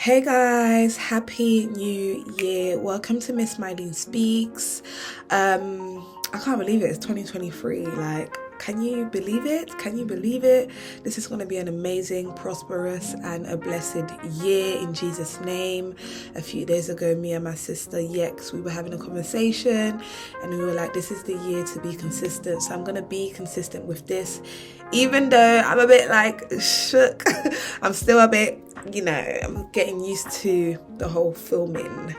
Hey guys, happy new year. Welcome to Miss Mylene Speaks. I can't believe it. It's 2023. Like, can you believe it? Can you believe it? This is going to be an amazing, prosperous, and a blessed year in Jesus' name. A few days ago, me and my sister Yex, we were having a conversation and we were like, this is the year to be consistent. So I'm going to be consistent with this. Even though I'm a bit like shook, I'm still a bit, I'm getting used to the whole filming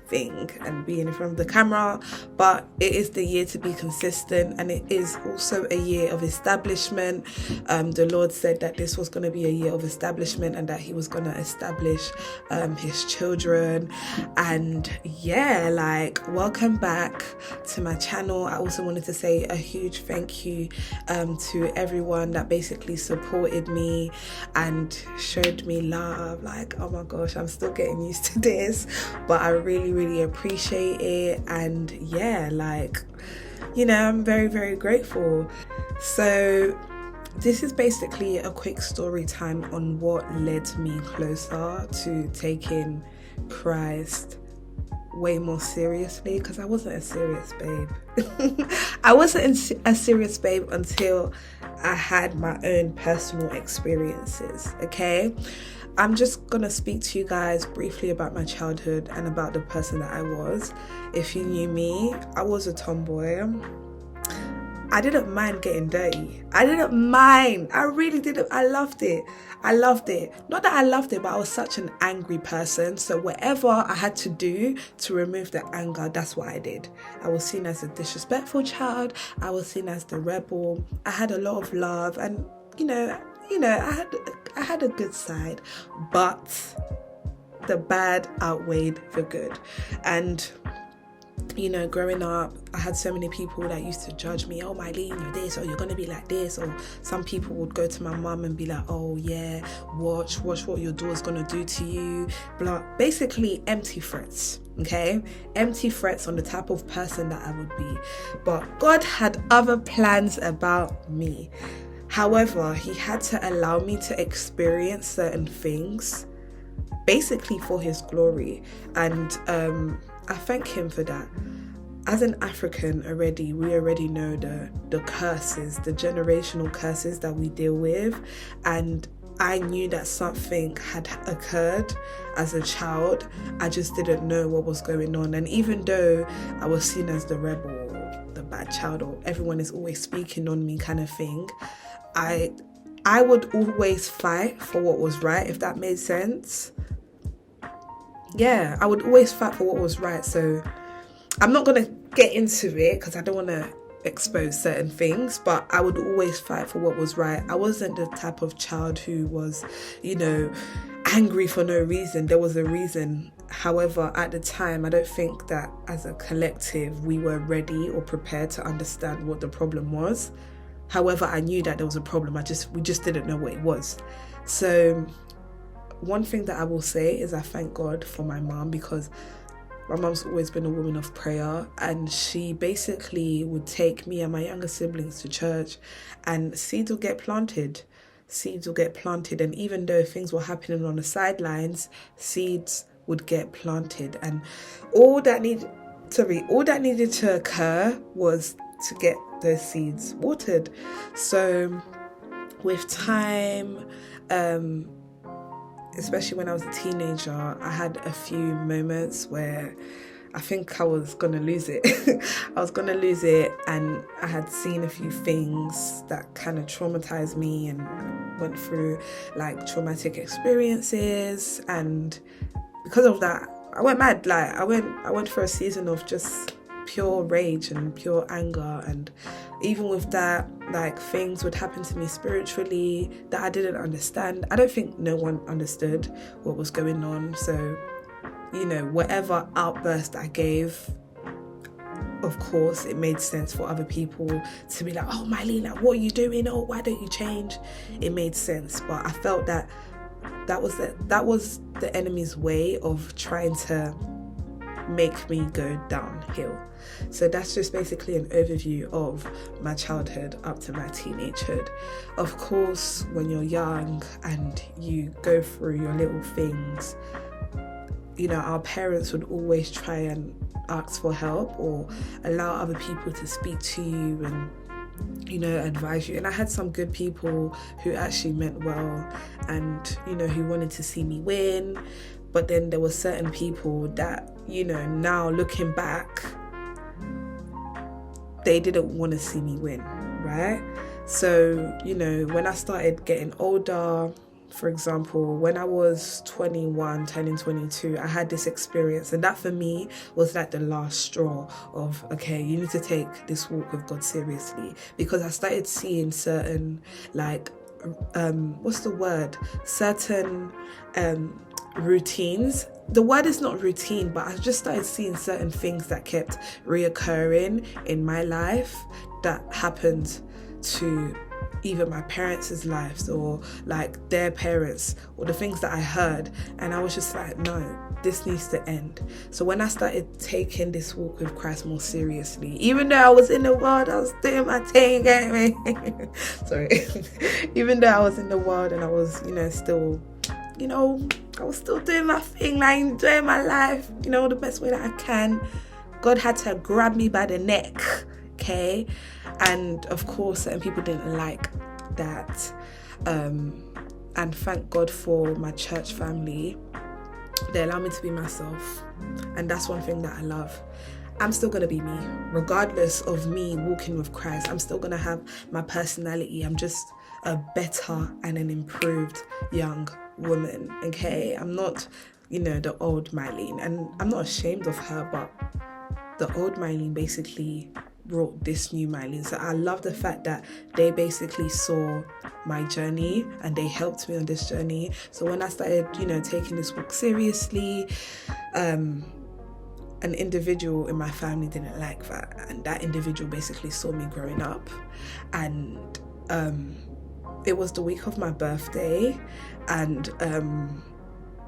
thing and being in front of the camera, but it is the year to be consistent, and it is also a year of establishment. The Lord said that this was going to be a year of establishment and that he was going to establish his children. And welcome back to my channel. I also wanted to say a huge thank you to everyone that basically supported me and showed me love. Like, oh my gosh, I'm still getting used to this, but I really appreciate it. And I'm very, very grateful. So this is basically a quick story time on what led me closer to taking Christ way more seriously, because I wasn't a serious babe. I wasn't a serious babe until I had my own personal experiences. Okay, I'm just gonna speak to you guys briefly about my childhood and about the person that I was. If you knew me, I was a tomboy. I didn't mind getting dirty. I didn't mind. I really didn't. I loved it. Not that I loved it, but I was such an angry person. So whatever I had to do to remove the anger, that's what I did. I was seen as a disrespectful child. I was seen as the rebel. I had a lot of love, and I had a good side, but the bad outweighed the good. And growing up, I had so many people that used to judge me. Oh, Mylene, you're this, or you're going to be like this. Or some people would go to my mum and be like, oh yeah, watch what your daughter's going to do to you. Blah. Basically empty threats, okay? Empty threats on the type of person that I would be. But God had other plans about me. However, he had to allow me to experience certain things, basically for his glory. And I thank him for that. As an African we already know the curses, the generational curses that we deal with. And I knew that something had occurred as a child. I just didn't know what was going on. And even though I was seen as the rebel, the bad child, or everyone is always speaking on me kind of thing, I would always fight for what was right, if that made sense. Yeah, I would always fight for what was right. So I'm not going to get into it because I don't want to expose certain things, but I would always fight for what was right. I wasn't the type of child who was, angry for no reason. There was a reason. However, at the time, I don't think that as a collective we were ready or prepared to understand what the problem was. However, I knew that there was a problem. We just didn't know what it was. So one thing that I will say is I thank God for my mom, because my mom's always been a woman of prayer, and she basically would take me and my younger siblings to church, and seeds will get planted. And even though things were happening on the sidelines, seeds would get planted. And all that needed to occur was to get those seeds watered. So with time, especially when I was a teenager, I had a few moments where I think I was going to lose it. And I had seen a few things that kind of traumatized me, and went through like traumatic experiences. And because of that, I went mad. Like I went for a season of just pure rage and pure anger. And even with that, like, things would happen to me spiritually that I didn't understand. I don't think no one understood what was going on. So whatever outburst I gave, of course it made sense for other people to be like, oh Mylene, like, what are you doing? Oh, why don't you change? It made sense. But I felt that was the enemy's way of trying to make me go downhill. So that's just basically an overview of my childhood up to my teenagehood. Of course, when you're young and you go through your little things, our parents would always try and ask for help or allow other people to speak to you and advise you. And I had some good people who actually meant well and who wanted to see me win. But then there were certain people that now looking back, they didn't want to see me win, right? So when I started getting older, for example, when I was 21, turning 22, I had this experience, and that for me was like the last straw of, okay, you need to take this walk with God seriously, because I started seeing certain certain routines. The word is not routine, but I just started seeing certain things that kept reoccurring in my life that happened to either my parents' lives or like their parents, or the things that I heard, and I was just like, no, this needs to end. So when I started taking this walk with Christ more seriously, even though I was in the world, I was doing my thing, get me? Sorry. Even though I was in the world and I was, still, I was still doing my thing, like enjoying my life, the best way that I can. God had to grab me by the neck, okay? And of course, certain people didn't like that. And thank God for my church family. They allow me to be myself. And that's one thing that I love. I'm still going to be me. Regardless of me walking with Christ, I'm still going to have my personality. I'm just a better and an improved young woman, okay? I'm not, the old Mylene. And I'm not ashamed of her, but the old Mylene basically brought this new Mylene. So I love the fact that they basically saw my journey and they helped me on this journey. So when I started, taking this walk seriously, an individual in my family didn't like that, and that individual basically saw me growing up. And it was the week of my birthday, and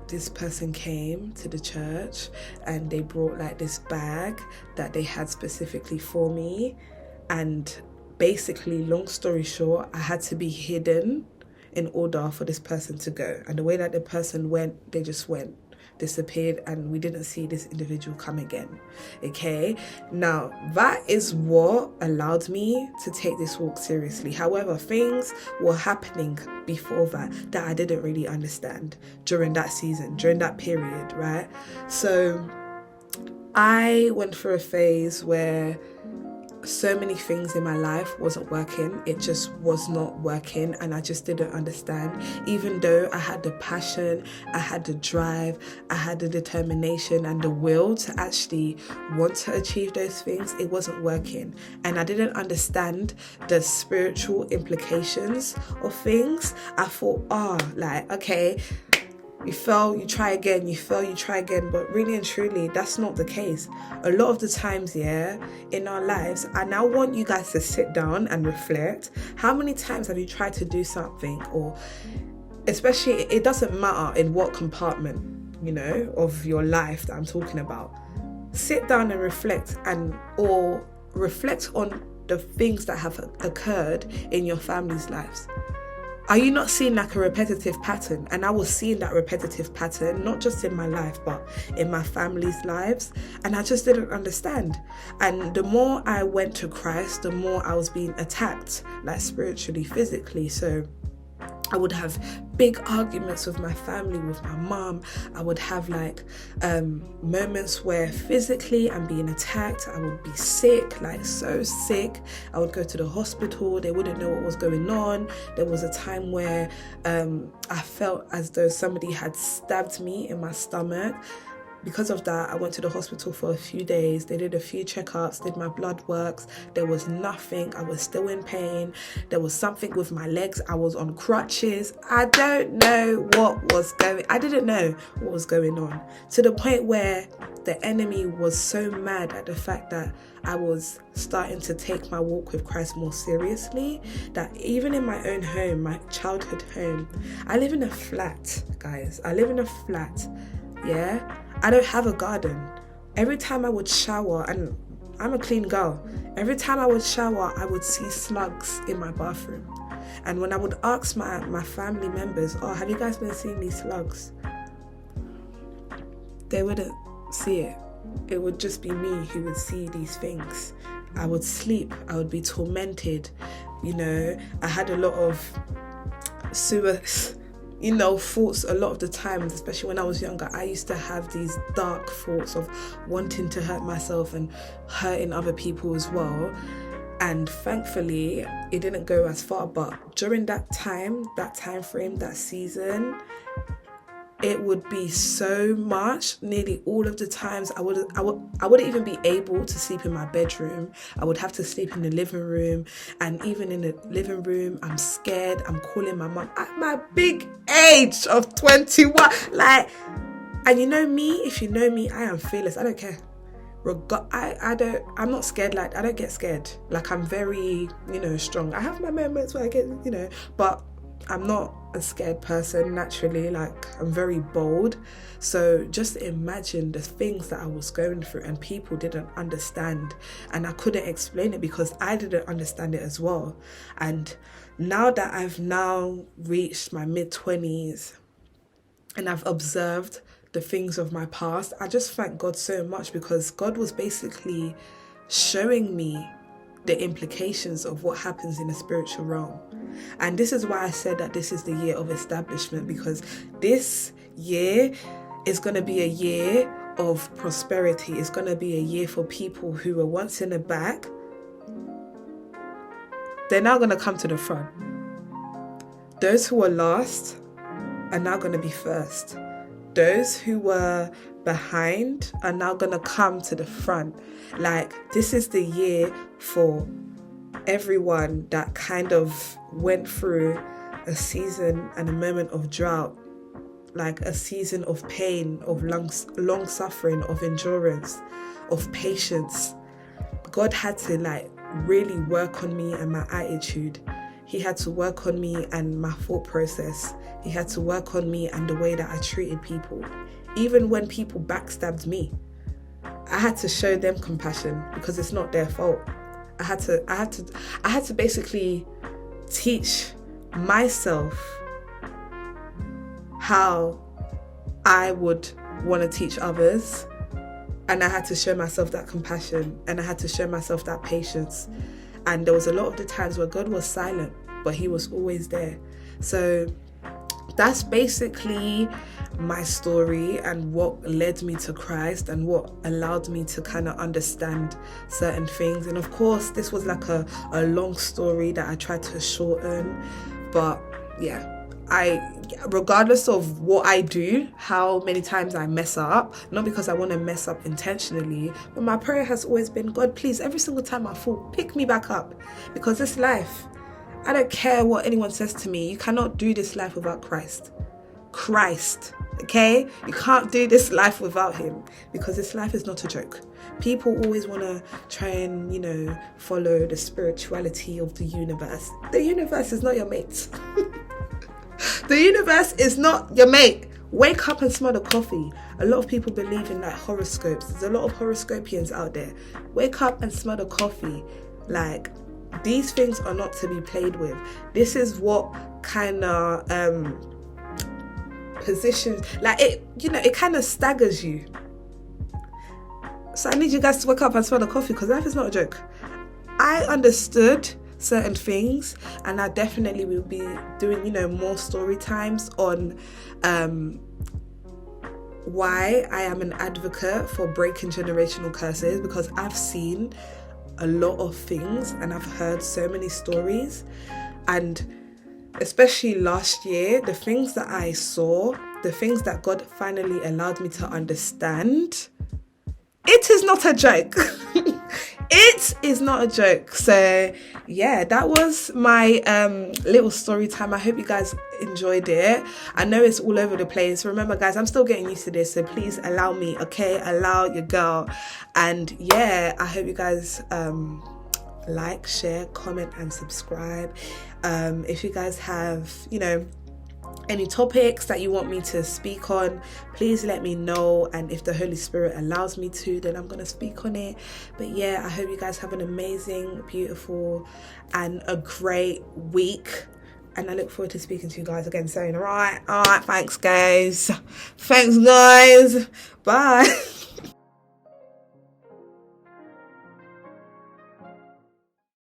this person came to the church and they brought like this bag that they had specifically for me. And basically, long story short, I had to be hidden in order for this person to go. And the way that the person went, they just went, disappeared, and we didn't see this individual come again. Okay, now that is what allowed me to take this walk seriously. However, things were happening before that I didn't really understand during that season, during that period, right? So I went through a phase where so many things in my life wasn't working. It just was not working, and I just didn't understand. Even though I had the passion, I had the drive, I had the determination and the will to actually want to achieve those things, it wasn't working. And I didn't understand the spiritual implications of things. I thought, okay, you fail, you try again, you fail, you try again. But really and truly, that's not the case. A lot of the times, in our lives, I now want you guys to sit down and reflect. How many times have you tried to do something, or especially, it doesn't matter in what compartment, of your life that I'm talking about. Sit down and reflect, or reflect on the things that have occurred in your family's lives. Are you not seeing like a repetitive pattern? And I was seeing that repetitive pattern, not just in my life, but in my family's lives. And I just didn't understand. And the more I went to Christ, the more I was being attacked, like spiritually, physically. So I would have big arguments with my family, with my mom. I would have moments where physically I'm being attacked. I would be sick, like so sick. I would go to the hospital. They wouldn't know what was going on. There was a time where I felt as though somebody had stabbed me in my stomach. Because of that, I went to the hospital for a few days. They did a few checkups, did my blood works. There was nothing. I was still in pain. There was something with my legs. I was on crutches. I didn't know what was going on. To the point where the enemy was so mad at the fact that I was starting to take my walk with Christ more seriously, that even in my own home, my childhood home, I live in a flat, guys. I live in a flat, I don't have a garden. Every time I would shower, and I'm a clean girl, every time I would shower, I would see slugs in my bathroom. And when I would ask my family members, have you guys been seeing these slugs? they wouldn't see it. It would just be me who would see these things. I would sleep, I would be tormented, I had a lot of thoughts a lot of the times, especially when I was younger. I used to have these dark thoughts of wanting to hurt myself and hurting other people as well. And thankfully, it didn't go as far. But during that time frame, that season, it would be so much. Nearly all of the times, I wouldn't even be able to sleep in my bedroom. I would have to sleep in the living room. And even in the living room, I'm scared. I'm calling my mum at my big age of 21. And you know me, if you know me, I am fearless. I don't care. I'm not scared. I don't get scared. I'm very, strong. I have my moments where I get, but I'm not a scared person naturally. I'm very bold. So just imagine the things that I was going through, and people didn't understand, and I couldn't explain it because I didn't understand it as well. And now that I've now reached my mid-20s and I've observed the things of my past, I just thank God so much, because God was basically showing me the implications of what happens in the spiritual realm. And this is why I said that this is the year of establishment, because this year is going to be a year of prosperity. It's going to be a year for people who were once in the back. They're now going to come to the front. Those who were last are now going to be first. Those who were behind are now going to come to the front. This is the year for everyone that kind of went through a season and a moment of drought, a season of pain, of long suffering, of endurance, of patience. God had to really work on me and my attitude. He had to work on me and my thought process. He had to work on me and the way that I treated people. Even when people backstabbed me, I had to show them compassion because it's not their fault. I had to basically teach myself how I would want to teach others, and I had to show myself that compassion, and I had to show myself that patience. And there was a lot of the times where God was silent, but he was always there. So that's basically my story and what led me to Christ and what allowed me to kind of understand certain things. And of course, this was a long story that I tried to shorten. But yeah, regardless of what I do, how many times I mess up, not because I want to mess up intentionally, but my prayer has always been, God, please, every single time I fall, pick me back up. Because this life, I don't care what anyone says to me, you cannot do this life without Christ, okay? You can't do this life without him, because this life is not a joke. People always want to try and, follow the spirituality of the universe. The universe is not your mate. The universe is not your mate. Wake up and smell the coffee. A lot of people believe in horoscopes. There's a lot of horoscopians out there. Wake up and smell the coffee. These things are not to be played with. This is what kind of positions, it kind of staggers you. So I need you guys to wake up and smell the coffee, because life is not a joke. I understood certain things, and I definitely will be doing more story times on why I am an advocate for breaking generational curses, because I've seen a lot of things and I've heard so many stories, and especially last year, the things that I saw, the things that God finally allowed me to understand, it is not a joke. It is not a joke. So yeah, that was my little story time. I hope you guys enjoyed it. I know it's all over the place. Remember guys, I'm still getting used to this, so please allow me, okay? Allow your girl. And yeah, I hope you guys like, share, comment and subscribe. If you guys have any topics that you want me to speak on, please let me know, and if the Holy Spirit allows me to, then I'm gonna speak on it. But yeah, I hope you guys have an amazing, beautiful and a great week, and I look forward to speaking to you guys again soon. All right, thanks guys. Bye.